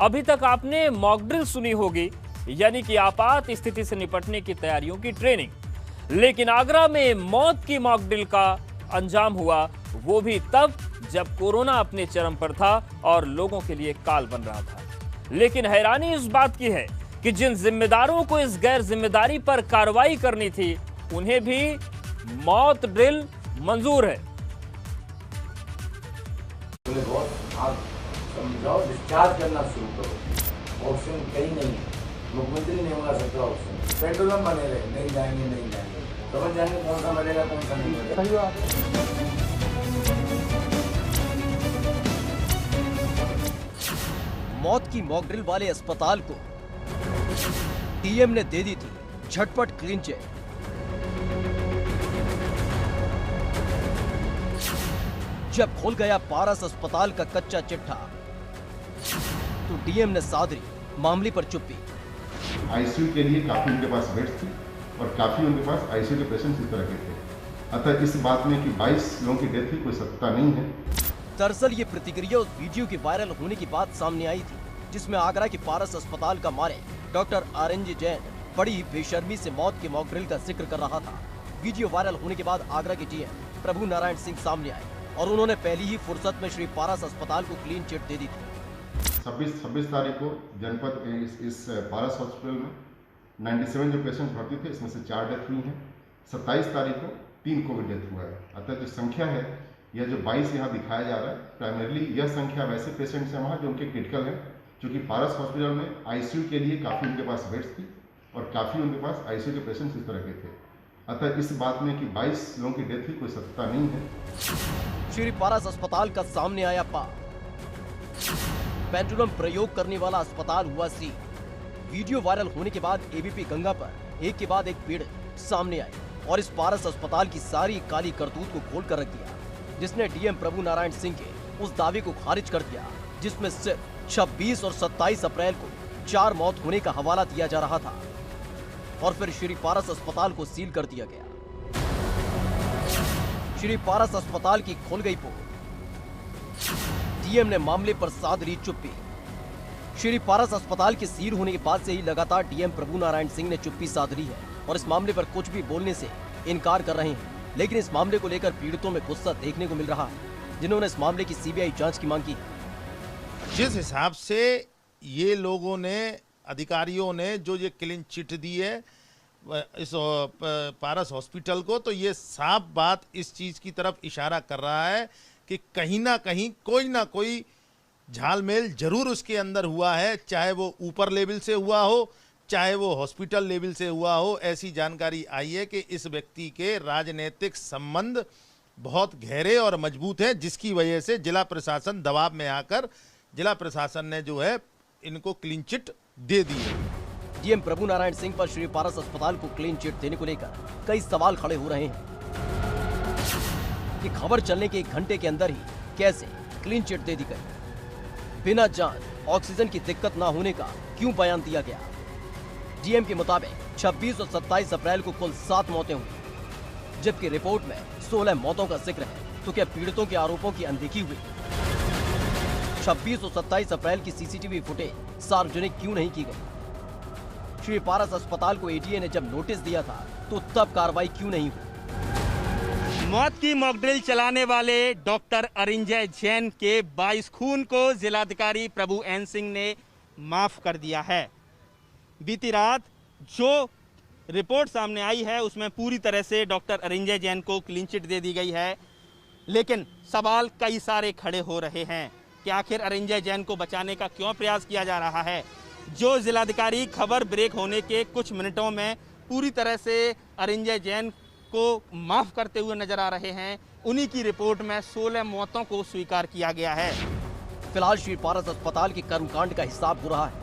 अभी तक आपने मॉक ड्रिल सुनी होगी, यानी कि आपात स्थिति से निपटने की तैयारियों की ट्रेनिंग, लेकिन आगरा में मौत की मॉक ड्रिल का अंजाम हुआ, वो भी तब जब कोरोना अपने चरम पर था और लोगों के लिए काल बन रहा था। लेकिन हैरानी इस बात की है कि जिन जिम्मेदारों को इस गैर जिम्मेदारी पर कार्रवाई करनी थी, उन्हें भी मौत ड्रिल मंजूर है। आप समझाओ, डिस्चार्ज करना शुरू करो। ऑप्शन कहीं नहीं, मुख्यमंत्री नहीं मंगा सकता ऑप्शन। पेंडुलम बने रहे, नहीं जाएंगे नहीं जाएंगे, समझ जाएंगे कौन सा मरेगा कौन सा नहीं मरेगा। सही बात है। मौत की मॉक ड्रिल वाले अस्पताल को डीएम ने दे दी थी झटपट क्लीन चिट। जब खुल गया पारस अस्पताल का कच्चा चिट्ठा, तो डीएम ने सादरी मामले पर चुप्पी। आईसीयू के लिए काफी उनके पास बेड्स थी और काफी उनके पास आईसीयू के पेशेंट्स इस तरह के थे। अतः इस बात में कि 22 लोगों की डेथ हुई कोई सत्ता नहीं है। दरअसल ये प्रतिक्रिया उस वीडियो के वायरल होने की बात सामने आई थी, जिसमें आगरा के पारस अस्पताल का मारे डॉक्टर आरएनजे जैन बड़ी बेशर्मी से मौत के मॉक ड्रिल का जिक्र कर रहा था। वीडियो वायरल होने के बाद आगरा के डीएम प्रभु नारायण सिंह सामने आए और उन्होंने पहली ही फुर्सत में श्री पारस अस्पताल को क्लीन चिट दे दी थी। 26 तारीख को जनपद इस पारस हॉस्पिटल में 97 जो पेशेंट भर्ती थे, इसमें से 4 डेथ हुई हैं। 27 तारीख को 3 कोविड डेथ हुआ है। अतः जो संख्या है, यह जो 22 यहाँ दिखाया जा रहा है, प्राइमरली यह संख्या वैसे पेशेंट्स हैं वहाँ जो उनके क्रिटिकल हैं, क्योंकि पारस हॉस्पिटल में आईसीयू के लिए काफ़ी उनके पास बेड्स थी और काफ़ी उनके पास आईसीयू के पेशेंट्स इस तरह के थे। अतः इस बात में कि 22 लोगों की डेथ हुई कोई सत्ता नहीं है। श्री पारस अस्पताल का सामने आया पेंडुलम प्रयोग करने वाला अस्पताल हुआ सी। वीडियो वायरल होने के बाद एबीपी गंगा पर एक के बाद एक पीड़ित सामने आए और इस पारस अस्पताल की सारी काली करतूत को खोल कर रख दिया, जिसने डीएम प्रभु नारायण सिंह के उस दावे को खारिज कर दिया जिसमें सिर्फ 26 और 27 अप्रैल को 4 मौत होने का हवाला दिया जा रहा था और फिर श्री पारस अस्पताल को सील कर दिया गया। श्री पारस अस्पताल की खुल गई पोल। डीएम ने मामले पर सादरी चुप्पी। श्री पारस अस्पताल के सील होने के बाद से ही लगातार डीएम प्रभु नारायण सिंह ने चुप्पी साधरी है और इस मामले पर कुछ भी बोलने से इनकार कर रहे हैं। लेकिन इस मामले को लेकर पीड़ितों में गुस्सा देखने को मिल रहा है, जिन्होंने इस मामले की सीबीआई जांच की मांग की है। जिस हिसाब से ये लोगों ने, अधिकारियों ने जो ये क्लीन चिट दी है इस पारस हॉस्पिटल को, तो ये साफ बात इस चीज़ की तरफ इशारा कर रहा है कि कहीं ना कहीं कोई ना कोई झालमेल जरूर उसके अंदर हुआ है, चाहे वो ऊपर लेवल से हुआ हो, चाहे वो हॉस्पिटल लेवल से हुआ हो। ऐसी जानकारी आई है कि इस व्यक्ति के राजनीतिक संबंध बहुत गहरे और मजबूत हैं, जिसकी वजह से जिला प्रशासन दबाव में आकर जिला प्रशासन ने जो है इनको क्लीन चिट दे दी है। डीएम प्रभु नारायण सिंह पर श्री पारस अस्पताल को क्लीन चिट देने को लेकर कई सवाल खड़े हो रहे हैं कि खबर चलने के 1 घंटे के अंदर ही कैसे क्लीन चिट दे दी गई, बिना जांच ऑक्सीजन की दिक्कत ना होने का क्यों बयान दिया गया। डीएम के मुताबिक 26 और 27 अप्रैल को कुल 7 मौतें हुई, जबकि रिपोर्ट में 16 मौतों का जिक्र है। तो क्या पीड़ितों के आरोपों की अनदेखी हुई? 26 और 27 अप्रैल की सीसीटीवी फुटेज सार्वजनिक क्यों नहीं की गई? श्री पारस अस्पताल को एडीए ने जब नोटिस दिया था तो तब कार्रवाई क्यों नहीं हुई? मौत की मॉक ड्रिल चलाने वाले डॉक्टर अरिंजय जैन के 22 खून को जिलाधिकारी प्रभु एन सिंह ने माफ कर दिया है। बीती रात जो रिपोर्ट सामने आई है उसमें पूरी तरह से डॉक्टर अरिंजय जैन को क्लीन चिट दे दी गई है, लेकिन सवाल कई सारे खड़े हो रहे हैं कि आखिर अरिंजय जैन को बचाने का क्यों प्रयास किया जा रहा है। जो जिलाधिकारी खबर ब्रेक होने के कुछ मिनटों में पूरी तरह से अरिंजय जैन को माफ करते हुए नजर आ रहे हैं, उन्हीं की रिपोर्ट में 16 मौतों को स्वीकार किया गया है। फिलहाल श्री पारस अस्पताल के कर्मकांड का हिसाब हो रहा है,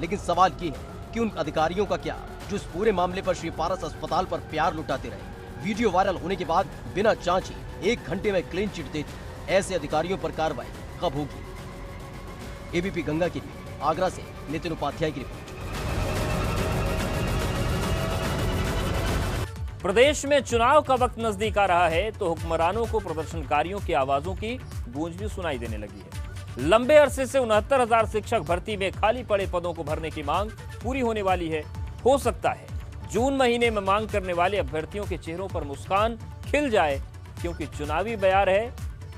लेकिन सवाल ये है कि उन अधिकारियों का क्या जो इस पूरे मामले पर श्री पारस अस्पताल पर प्यार लुटाते रहे। वीडियो वायरल होने के बाद बिना जांच ही 1 घंटे में क्लीन चिट दे दी, ऐसे अधिकारियों पर कार्रवाई कब होगी? एबीपी गंगा के लिए आगरा से नितिन उपाध्याय की रिपोर्ट। प्रदेश में चुनाव का वक्त नजदीक आ रहा है तो हुक्मरानों को प्रदर्शनकारियों की आवाजों की गूंज भी सुनाई देने लगी है। लंबे अरसे से 69,000 शिक्षक भर्ती में खाली पड़े पदों को भरने की मांग पूरी होने वाली है। हो सकता है जून महीने में मांग करने वाले अभ्यर्थियों के चेहरों पर मुस्कान खिल जाए, क्योंकि चुनावी बयार है,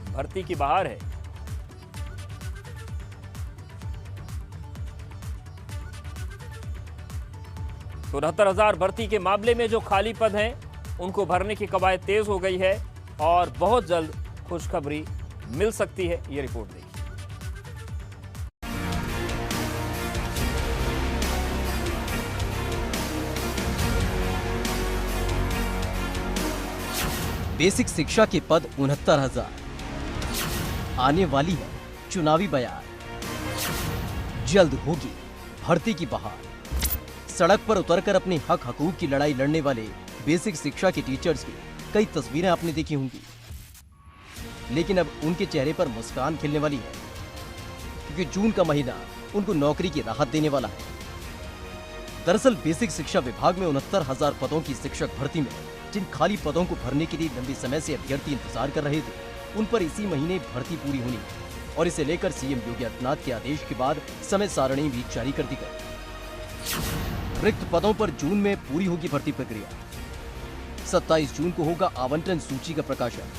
भर्ती की बहार है। तो 69,000 भर्ती के मामले में जो खाली पद हैं उनको भरने की कवायद तेज हो गई है और बहुत जल्द खुशखबरी मिल सकती है। ये रिपोर्ट देखिए। बेसिक शिक्षा के पद 69,000। आने वाली है चुनावी बयार, जल्द होगी भर्ती की बहार। सड़क पर उतरकर अपने हक हकूक की लड़ाई लड़ने वाले बेसिक शिक्षा के टीचर्स की कई तस्वीरें आपने देखी होंगी, लेकिन अब उनके चेहरे पर मुस्कान खिलने वाली है, क्योंकि जून का महीना उनको नौकरी की राहत देने वाला है। दरअसल बेसिक शिक्षा विभाग में 69,000 पदों की शिक्षक भर्ती में जिन खाली पदों को भरने के लिए लंबे समय से अभ्यर्थी इंतजार कर रहे थे, उन पर इसी महीने भर्ती पूरी होनी है और इसे लेकर सीएम योगी आदित्यनाथ के आदेश के बाद समय सारणी भी जारी कर दी गई। रिक्त पदों पर जून में पूरी होगी भर्ती प्रक्रिया। 27 जून को होगा आवंटन सूची का प्रकाशन।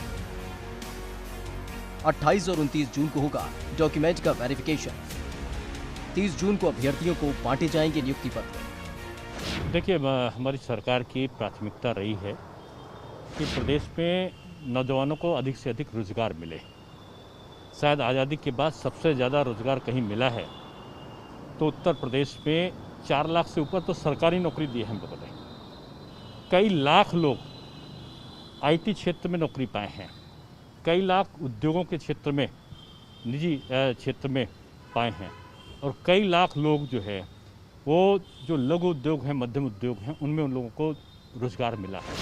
28 और 29 जून को होगा डॉक्यूमेंट का वेरिफिकेशन। 30 जून को अभ्यर्थियों को बांटे जाएंगे नियुक्ति पत्र। देखिए, हमारी सरकार की प्राथमिकता रही है कि प्रदेश में नौजवानों को अधिक से अधिक रोजगार मिले। शायद आज़ादी के बाद सबसे ज़्यादा रोजगार कहीं मिला है तो उत्तर प्रदेश में 4 लाख से ऊपर तो सरकारी नौकरी दी है हम लोगों ने। कई लाख लोग आईटी क्षेत्र में नौकरी पाए हैं, कई लाख उद्योगों के क्षेत्र में, निजी क्षेत्र में पाए हैं, और कई लाख लोग जो है वो जो लघु उद्योग हैं, मध्यम उद्योग हैं, उनमें उन लोगों को रोजगार मिला है।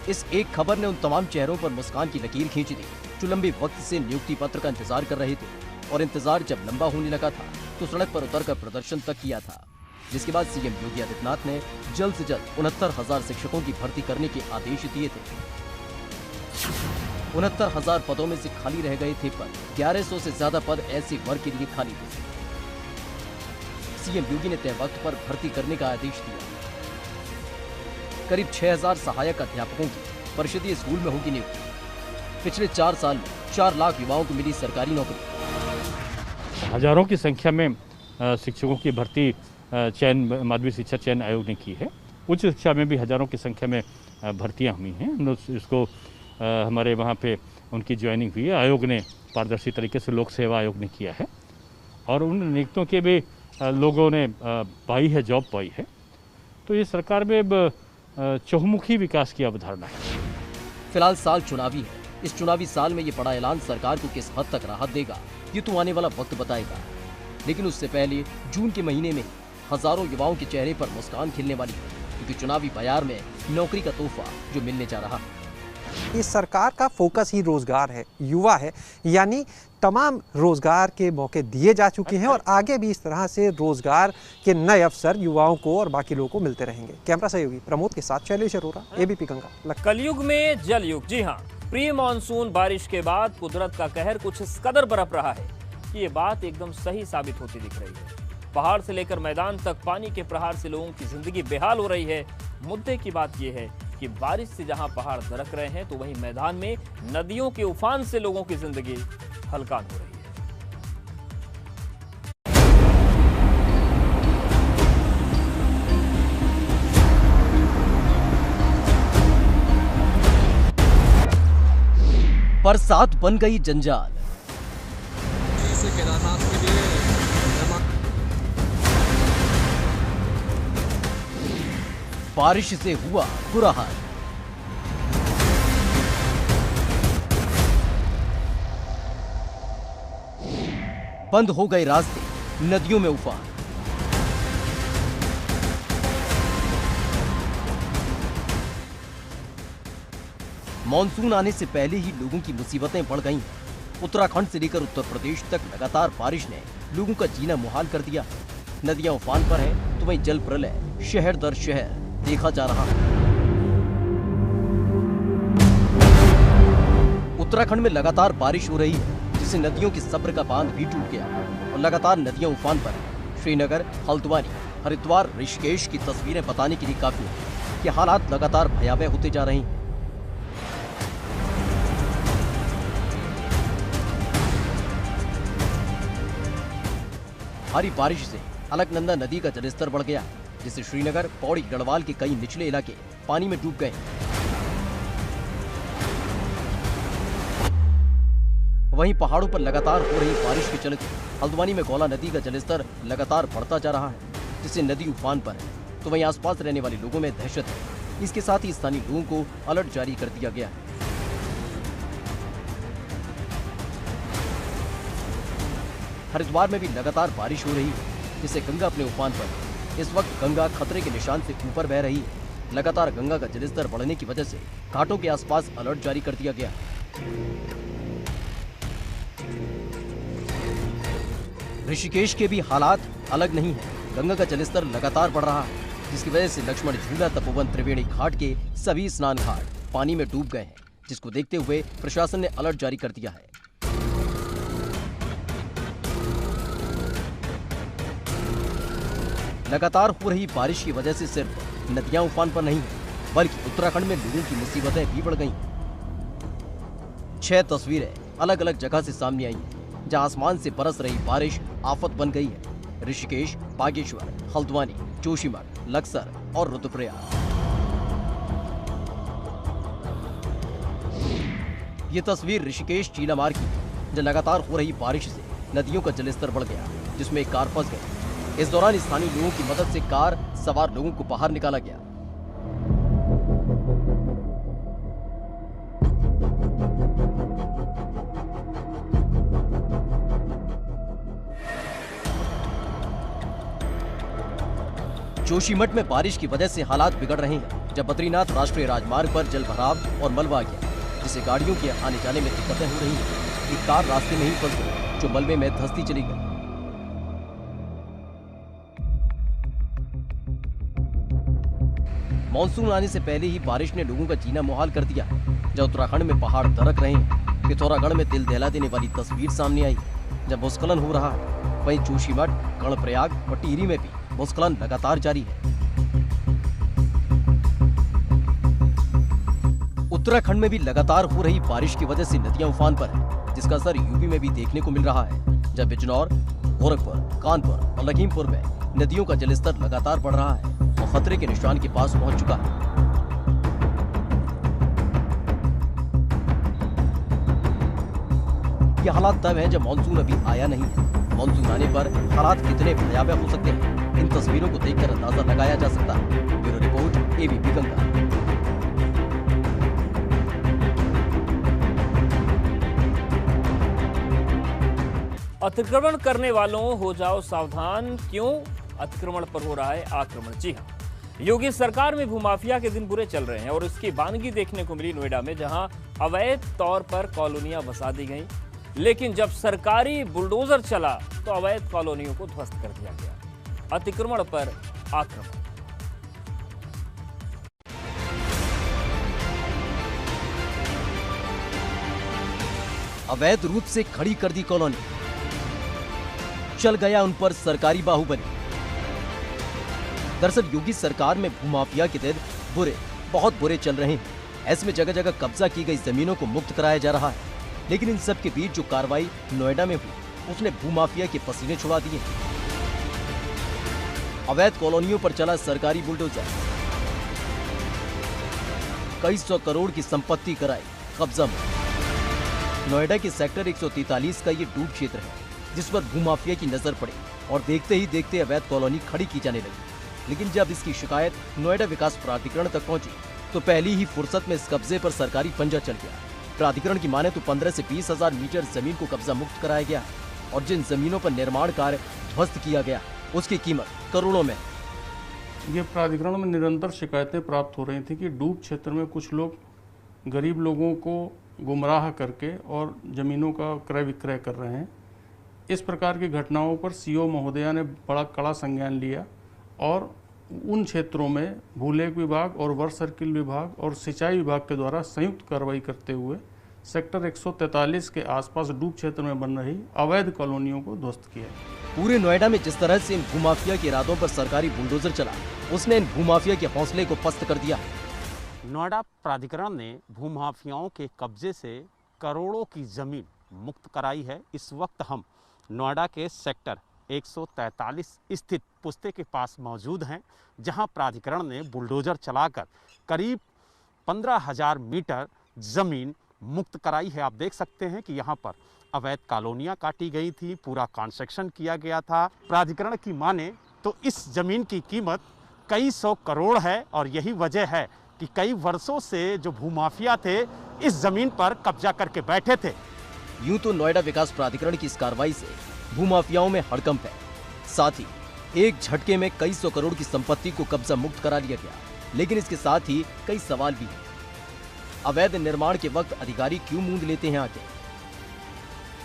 इस एक खबर ने उन तमाम चेहरों पर मुस्कान की लकीर खींच दी जो लंबे वक्त से नियुक्ति पत्र का इंतजार कर रहे थे, और इंतजार जब लंबा होने लगा था तो सड़क पर उतरकर प्रदर्शन तक किया था, जिसके बाद सीएम योगी आदित्यनाथ ने जल्द से जल्द 69,000 शिक्षकों की भर्ती करने के आदेश दिए थे। 69,000 पदों में से खाली रह गए थे पद। 1100 से ज्यादा पद ऐसे वर्ग के लिए खाली थे। सीएम योगी ने तय वक्त पर भर्ती करने का आदेश दिया। करीब 6,000 सहायक अध्यापकों की परिषदीय स्कूल में होगी नियुक्ति। पिछले 4 साल में 4 लाख युवाओं को मिली सरकारी नौकरी। हजारों की संख्या में शिक्षकों की भर्ती चयन माध्यमिक शिक्षा चयन आयोग ने की है। उच्च शिक्षा में भी हजारों की संख्या में भर्तियां हुई हैं। इसको हमारे वहाँ पे उनकी ज्वाइनिंग हुई है। आयोग ने पारदर्शी तरीके से लोक सेवा आयोग ने किया है और उन नियुक्तों के भी लोगों ने पाई है, जॉब पाई है। तो ये सरकार में चहुमुखी विकास की अवधारणा है। फिलहाल साल चुनावी है। इस चुनावी साल में ये बड़ा ऐलान सरकार को किस हद तक राहत देगा, ये तो आने वाला वक्त बताएगा। लेकिन उससे पहले जून के महीने में हजारों युवाओं के चेहरे पर मुस्कान खिलने वाली है, क्योंकि चुनावी बयार में नौकरी का तोहफा जो मिलने जा रहा है। इस सरकार का फोकस ही रोजगार है, युवा है, यानी तमाम रोजगार के मौके दिए जा चुके हैं और आगे भी इस तरह से रोजगार के नए अवसर युवाओं को और बाकी लोगों को मिलते रहेंगे। कैमरा सहयोगी प्रमोद के साथ शैलेश अरोरा, एबीपी गंगा। कलयुग में जलयुग। जी हाँ, प्री मानसून बारिश के बाद कुदरत का कहर कुछ इस कदर बरप रहा है कि ये बात एकदम सही साबित होती दिख रही है। पहाड़ से लेकर मैदान तक पानी के प्रहार से लोगों की जिंदगी बेहाल हो रही है। मुद्दे की बात यह है कि बारिश से जहां पहाड़ दरक रहे हैं तो वहीं मैदान में नदियों के उफान से लोगों की जिंदगी हलकान हो रही है। बरसात बन गई जंजाल। बारिश से हुआ बुरा हाल। बंद हो गए रास्ते, नदियों में उफान। मॉनसून आने से पहले ही लोगों की मुसीबतें बढ़ गई हैं। उत्तराखंड से लेकर उत्तर प्रदेश तक लगातार बारिश ने लोगों का जीना मुहाल कर दिया। नदियां उफान पर हैं तो वहीं जल प्रलय शहर दर शहर देखा जा रहा है। उत्तराखंड में लगातार बारिश हो रही है। जिससे नदियों के सब्र का बांध भी टूट गया और लगातार नदियां उफान पर। श्रीनगर, हल्द्वानी, हरिद्वार, ऋषिकेश की तस्वीरें बताने के लिए काफी है कि हालात लगातार भयावह होते जा रहे हैं। भारी बारिश से अलकनंदा नदी का जलस्तर बढ़ गया, जिससे श्रीनगर, पौड़ी, गढ़वाल के कई निचले इलाके पानी में डूब गए। वहीं पहाड़ों पर लगातार हो रही बारिश के चलते हल्द्वानी में गौला नदी का जलस्तर लगातार बढ़ता जा रहा है, जिससे नदी उफान पर है। तो वहीं आसपास रहने वाले लोगों में दहशत है। इसके साथ ही स्थानीय लोगों को अलर्ट जारी कर दिया गया है। हरिद्वार में भी लगातार बारिश हो रही है, जिससे गंगा अपने उफान पर है। इस वक्त गंगा खतरे के निशान से ऊपर बह रही है। लगातार गंगा का जलस्तर बढ़ने की वजह से घाटों के आसपास अलर्ट जारी कर दिया गया। ऋषिकेश के भी हालात अलग नहीं है। गंगा का जलस्तर लगातार बढ़ रहा है, जिसकी वजह से लक्ष्मण झूला, तपोवन, त्रिवेणी घाट के सभी स्नान घाट पानी में डूब गए हैं, जिसको देखते हुए प्रशासन ने अलर्ट जारी कर दिया है। लगातार हो रही बारिश की वजह से सिर्फ नदियां उफान पर नहीं है, बल्कि उत्तराखंड में लोगों की मुसीबतें भी बढ़ गई। 6 तस्वीरें अलग अलग जगह से सामने आई हैं, जहां आसमान से बरस रही बारिश आफत बन गई है। ऋषिकेश, बागेश्वर, हल्द्वानी, जोशीमठ, लक्सर और रुद्रप्रयाग। ये तस्वीर ऋषिकेश चीलामार की है, जहां लगातार हो रही बारिश से नदियों का जलस्तर बढ़ गया, जिसमें एक कार फंस गई। इस दौरान स्थानीय लोगों की मदद से कार सवार लोगों को बाहर निकाला गया। जोशीमठ में बारिश की वजह से हालात बिगड़ रहे हैं, जब बद्रीनाथ राष्ट्रीय राजमार्ग पर जलभराव और मलबा आ गया, जिससे गाड़ियों के आने जाने में दिक्कतें हो रही हैं। एक कार रास्ते में ही फंस गई, जो मलबे में धंसती चली गई। मानसून आने से पहले ही बारिश ने लोगों का जीना मुहाल कर दिया। जब उत्तराखंड में पहाड़ दरक रहे हैं, पिथौरागढ़ में दिल दहला देने वाली तस्वीर सामने आई, जब भूस्खलन हो रहा है। वहीं जोशीमठ, कर्णप्रयाग और टिहरी में भी भूस्खलन लगातार जारी है। उत्तराखंड में भी लगातार हो रही बारिश की वजह से नदियां उफान पर है, जिसका असर यूपी में भी देखने को मिल रहा है, जब बिजनौर, गोरखपुर, कानपुर और लखीमपुर में नदियों का जलस्तर लगातार बढ़ रहा है और खतरे के निशान के पास पहुंच चुका है। ये हालात तब है जब मानसून अभी आया नहीं है। मानसून आने पर हालात कितने भयावह हो सकते हैं, इन तस्वीरों को देखकर अंदाजा लगाया जा सकता है। Bureau report, ABP Ganga. अतिक्रमण करने वालों हो जाओ सावधान, क्यों अतिक्रमण पर हो रहा है आक्रमण। जी हाँ, योगी सरकार में भूमाफिया के दिन बुरे चल रहे हैं और इसकी वानगी देखने को मिली नोएडा में, जहां अवैध तौर पर कॉलोनियां बसा दी गईं, लेकिन जब सरकारी बुलडोजर चला तो अवैध कॉलोनियों को ध्वस्त कर दिया गया। अतिक्रमण पर आक्रमण। अवैध रूप से खड़ी कर दी कॉलोनी, चल गया उन पर सरकारी बाहुबली। दरअसल योगी सरकार में भूमाफिया के दिन बहुत बुरे चल रहे हैं। ऐसे में जगह जगह कब्जा की गई जमीनों को मुक्त कराया जा रहा है, लेकिन इन सब के बीच जो कार्रवाई नोएडा में हुई, उसने भूमाफिया के पसीने छुड़ा दिए। अवैध कॉलोनियों पर चला सरकारी बुलडोजर, कई 100 करोड़ की संपत्ति कराई कब्जा में। नोएडा के सेक्टर 143 का ये डूब क्षेत्र है, जिस पर भूमाफिया की नजर पड़ी और देखते ही देखते अवैध कॉलोनी खड़ी की जाने लगी। लेकिन जब इसकी शिकायत नोएडा विकास प्राधिकरण तक पहुंची, तो पहली ही फुर्सत में इस कब्जे पर सरकारी पंजा चल गया। प्राधिकरण की माने तो 15 से 20 हजार मीटर जमीन को कब्जा मुक्त कराया गया और जिन जमीनों पर निर्माण कार्य ध्वस्त किया गया, उसकी कीमत करोड़ों में। ये प्राधिकरण में निरंतर शिकायतें प्राप्त हो रही थी कि डूब क्षेत्र में कुछ लोग गरीब लोगों को गुमराह करके और जमीनों का क्रय विक्रय कर रहे हैं। इस प्रकार की घटनाओं पर सीओ महोदया ने बड़ा कड़ा संज्ञान लिया और उन क्षेत्रों में भूलेख विभाग और वर्ष सर्किल विभाग और सिंचाई विभाग के द्वारा संयुक्त कार्रवाई करते हुए सेक्टर 143 के आसपास डूब क्षेत्र में बन रही अवैध कॉलोनियों को ध्वस्त किया। पूरे नोएडा में जिस तरह से इन भूमाफिया के इरादों पर सरकारी बुलडोजर चला, उसने इन भूमाफिया के हौसले को पस्त कर दिया है। नोएडा प्राधिकरण ने भूमाफियाओं के कब्जे से करोड़ों की जमीन मुक्त कराई है। इस वक्त हम नोएडा के सेक्टर 143 स्थित पुस्ते के पास मौजूद हैं, जहां प्राधिकरण ने बुलडोजर चलाकर करीब 15,000 मीटर जमीन मुक्त कराई है। आप देख सकते हैं कि यहां पर अवैध कॉलोनियां काटी गई थी, पूरा कंस्ट्रक्शन किया गया था। प्राधिकरण की माने तो इस जमीन की कीमत कई 100 करोड़ है और यही वजह है कि कई वर्षों से जो भूमाफिया थे इस जमीन पर कब्जा करके बैठे थे। यूं तो नोएडा विकास प्राधिकरण की इस कार्रवाई से भूमाफियाओं में हड़कंप है, साथ ही एक झटके में कई 100 करोड़ की संपत्ति को कब्जा मुक्त करा लिया गया। लेकिन इसके साथ ही कई सवाल भी हैं। अवैध निर्माण के वक्त अधिकारी क्यों मूंद लेते हैं आगे?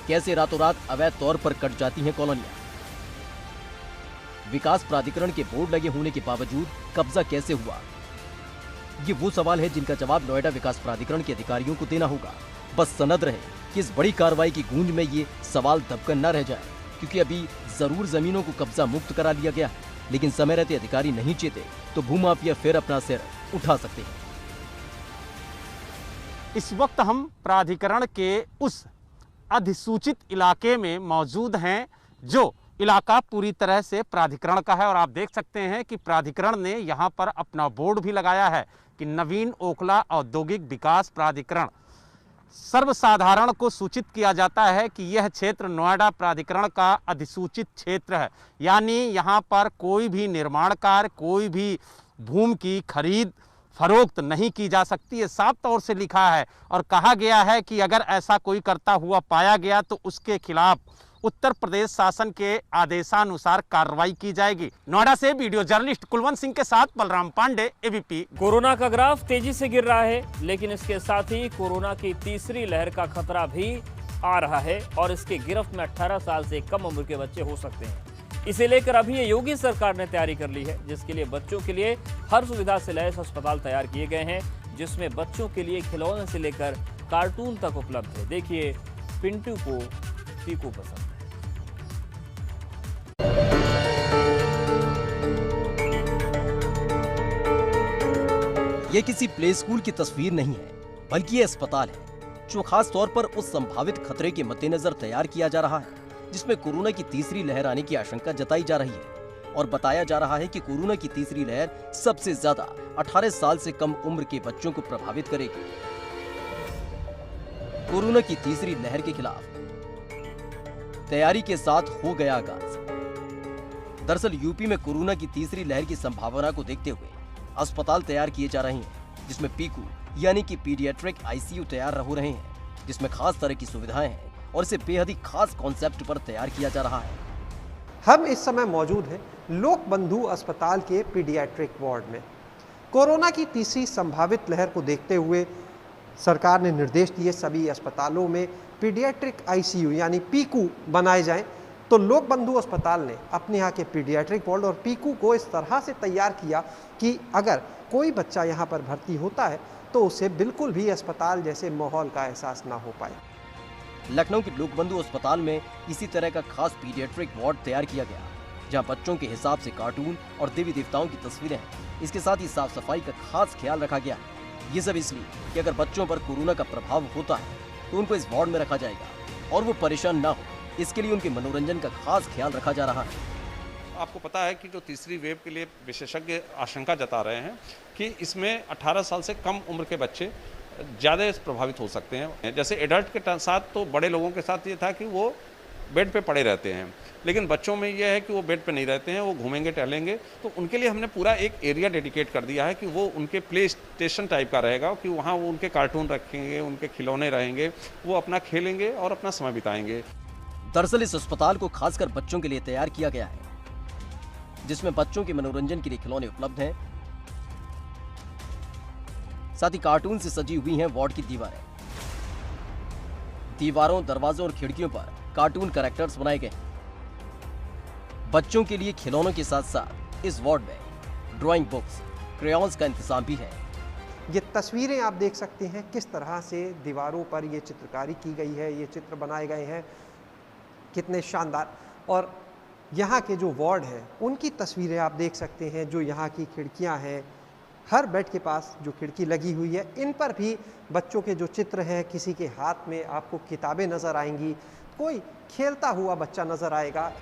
कैसे रातों रात अवैध तौर पर कट जाती हैं कॉलोनियां? विकास प्राधिकरण के बोर्ड लगे होने के बावजूद कब्जा कैसे हुआ? ये वो सवाल है जिनका जवाब नोएडा विकास प्राधिकरण के अधिकारियों को देना होगा। बस सनद रहे कि इस बड़ी कार्रवाई की गूंज में ये सवाल दबकर न रह जाए, क्योंकि अभी जरूर जमीनों को कब्जा मुक्त करा लिया गया है, लेकिन समय रहते अधिकारी नहीं चेते तो भूमाफिया फिर अपना सिर उठा सकते हैं। इस वक्त हम प्राधिकरण के उस अधिसूचित इलाके में मौजूद हैं जो इलाका पूरी तरह से प्राधिकरण का है, और आप देख सकते हैं कि प्राधिकरण ने यहाँ पर अपना बोर्ड भी लगाया है कि नवीन ओखला औद्योगिक विकास प्राधिकरण। सर्वसाधारण को सूचित किया जाता है कि यह क्षेत्र नोएडा प्राधिकरण का अधिसूचित क्षेत्र है, यानी यहाँ पर कोई भी निर्माण कार्य, कोई भी भूमि की खरीद फरोख्त नहीं की जा सकती है। साफ तौर से लिखा है और कहा गया है कि अगर ऐसा कोई करता हुआ पाया गया तो उसके खिलाफ उत्तर प्रदेश शासन के आदेशानुसार कार्रवाई की जाएगी। नोएडा से वीडियो जर्नलिस्ट कुलवंत सिंह के साथ बलराम पांडे, एबीपी। कोरोना का ग्राफ तेजी से गिर रहा है, लेकिन इसके साथ ही कोरोना की तीसरी लहर का खतरा भी आ रहा है और इसके गिरफ्त में 18 साल से कम उम्र के बच्चे हो सकते हैं। इसे लेकर अभी ये योगी सरकार ने तैयारी कर ली है, जिसके लिए बच्चों के लिए हर सुविधा से लैस अस्पताल तैयार किए गए हैं, जिसमें बच्चों के लिए खिलौने से लेकर कार्टून तक उपलब्ध है। देखिए, पिंटू को पीकू पसंद है। ये किसी प्ले स्कूल की तस्वीर नहीं है, बल्कि ये अस्पताल है जो खास तौर पर उस संभावित खतरे के मद्देनजर तैयार किया जा रहा है जिसमें कोरोना की तीसरी लहर आने की आशंका जताई जा रही है। और बताया जा रहा है कि कोरोना की तीसरी लहर सबसे ज्यादा 18 साल से कम उम्र के बच्चों को प्रभावित करेगी। कोरोना की तीसरी लहर के खिलाफ तैयारी के साथ हो गया आगाज। दरअसल यूपी में कोरोना की तीसरी लहर की संभावना को देखते हुए अस्पताल तैयार किए जा रहे हैं, जिसमें पीकू यानी कि पीडियाट्रिक आईसीयू तैयार हो रहे हैं, जिसमें खास तरह की सुविधाएं हैं और इसे बेहद ही खास कॉन्सेप्ट पर तैयार किया जा रहा है। हम इस समय मौजूद हैं लोक बंधु अस्पताल के पीडियाट्रिक वार्ड में। कोरोना की तीसरी संभावित लहर को देखते हुए सरकार ने निर्देश दिए सभी अस्पतालों में पीडियाट्रिक आईसीयू यानी पीकू बनाए जाएं। तो लोक बंधु अस्पताल ने अपने यहाँ के पीडियाट्रिक वार्ड और पीकू को इस तरह से तैयार किया कि अगर कोई बच्चा यहाँ पर भर्ती होता है तो उसे बिल्कुल भी अस्पताल जैसे माहौल का एहसास ना हो पाए। लखनऊ के लोक बंधु अस्पताल में इसी तरह का खास पीडियाट्रिक वार्ड तैयार किया गया, जहां बच्चों के हिसाब से कार्टून और देवी देवताओं की तस्वीरें हैं। इसके साथ ही साफ सफाई का खास ख्याल रखा गया है। ये सब इसलिए कि अगर बच्चों पर कोरोना का प्रभाव होता है तो उनको इस वार्ड में रखा जाएगा और वो परेशान ना हो, इसके लिए उनके मनोरंजन का खास ख्याल रखा जा रहा है। आपको पता है कि जो तीसरी वेव के लिए विशेषज्ञ आशंका जता रहे हैं कि इसमें 18 साल से कम उम्र के बच्चे ज़्यादा प्रभावित हो सकते हैं। जैसे एडल्ट के साथ तो बड़े लोगों के साथ ये था कि वो बेड पे पड़े रहते हैं, लेकिन बच्चों में ये है कि वो बेड पे नहीं रहते हैं, वो घूमेंगे टहलेंगे। तो उनके लिए हमने पूरा एक एरिया डेडिकेट कर दिया है कि वो उनके प्ले स्टेशन टाइप का रहेगा, कि वहाँ वो उनके कार्टून रखेंगे, उनके खिलौने रहेंगे, वो अपना खेलेंगे और अपना समय बिताएंगे। दरअसल इस अस्पताल को खासकर बच्चों के लिए तैयार किया गया है, जिसमें बच्चों के मनोरंजन के लिए खिलौने उपलब्ध हैं। साथ ही कार्टून से सजी हुई हैं वार्ड की दीवारें। दीवारों, दरवाजों और खिड़कियों पर कार्टून कैरेक्टर्स बनाए गए। बच्चों के लिए खिलौनों के साथ साथ इस वार्ड में ड्राइंग बुक्स, क्रेयॉन्स का इंतजाम भी है। ये तस्वीरें आप देख सकते हैं किस तरह से दीवारों पर ये चित्रकारी की गई है, ये चित्र बनाए गए हैं, कितने शानदार। और यहाँ के जो वार्ड हैं उनकी तस्वीरें आप देख सकते हैं, जो यहाँ की खिड़कियाँ हैं, हर बेड के पास जो खिड़की लगी हुई है, इन पर भी बच्चों के जो चित्र हैं, किसी के हाथ में आपको किताबें नज़र आएंगी, कोई खेलता हुआ बच्चा नज़र आएगा।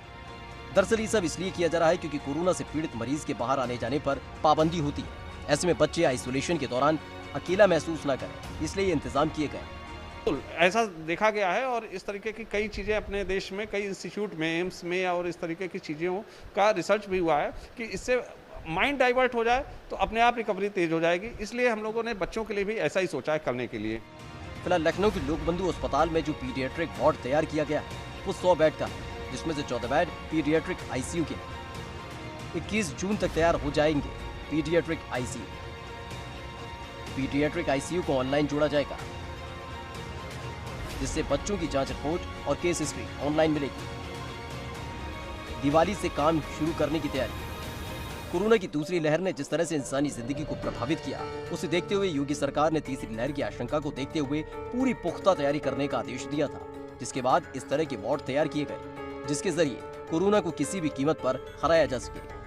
दरअसल ये सब इसलिए किया जा रहा है क्योंकि कोरोना से पीड़ित मरीज के बाहर आने जाने पर पाबंदी होती है। ऐसे में बच्चे आइसोलेशन के दौरान अकेला महसूस न करें, इसलिए ये इंतजाम किए गए। ऐसा देखा गया है और इस तरीके की कई चीज़ें अपने देश में कई इंस्टीट्यूट में, एम्स में और इस तरीके की चीज़ों का रिसर्च भी हुआ है कि इससे माइंड डाइवर्ट हो जाए तो अपने आप रिकवरी तेज हो जाएगी। इसलिए हम लोगों ने बच्चों के लिए भी ऐसा ही सोचा है करने के लिए। फिलहाल लखनऊ के लोकबंधु अस्पताल में जो पीडियाट्रिक वार्ड तैयार किया गया है वो 100 बेड का है, जिसमें से 14 बेड पीडियाट्रिक आईसीयू के हैं। 21 जून तक तैयार हो जाएंगे पीडियाट्रिक आईसीयू। पीडियाट्रिक आईसीयू को ऑनलाइन जोड़ा जाएगा, जिससे बच्चों की जांच रिपोर्ट और केस हिस्ट्री ऑनलाइन मिलेगी। दिवाली से काम शुरू करने की तैयारी। कोरोना की दूसरी लहर ने जिस तरह से इंसानी जिंदगी को प्रभावित किया, उसे देखते हुए योगी सरकार ने तीसरी लहर की आशंका को देखते हुए पूरी पुख्ता तैयारी करने का आदेश दिया था, जिसके बाद इस तरह के वार्ड तैयार किए गए, जिसके जरिए कोरोना को किसी भी कीमत पर हराया जा सके।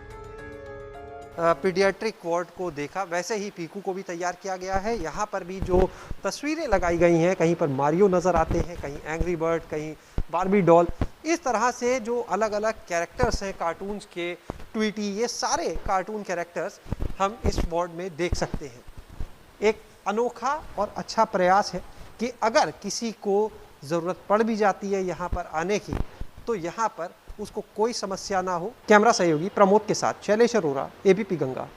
पीडियाट्रिक वार्ड को देखा, वैसे ही पीकू को भी तैयार किया गया है। यहाँ पर भी जो तस्वीरें लगाई गई हैं, कहीं पर मारियो नज़र आते हैं, कहीं एंग्री बर्ड, कहीं बार्बी डॉल, इस तरह से जो अलग अलग कैरेक्टर्स हैं कार्टून्स के, ट्वीटी, ये सारे कार्टून कैरेक्टर्स हम इस वार्ड में देख सकते हैं। एक अनोखा और अच्छा प्रयास है कि अगर किसी को ज़रूरत पड़ भी जाती है यहाँ पर आने की, तो यहाँ पर उसको कोई समस्या ना हो। कैमरा सहयोगी प्रमोद के साथ शैलेश अरोरा, एबीपी गंगा।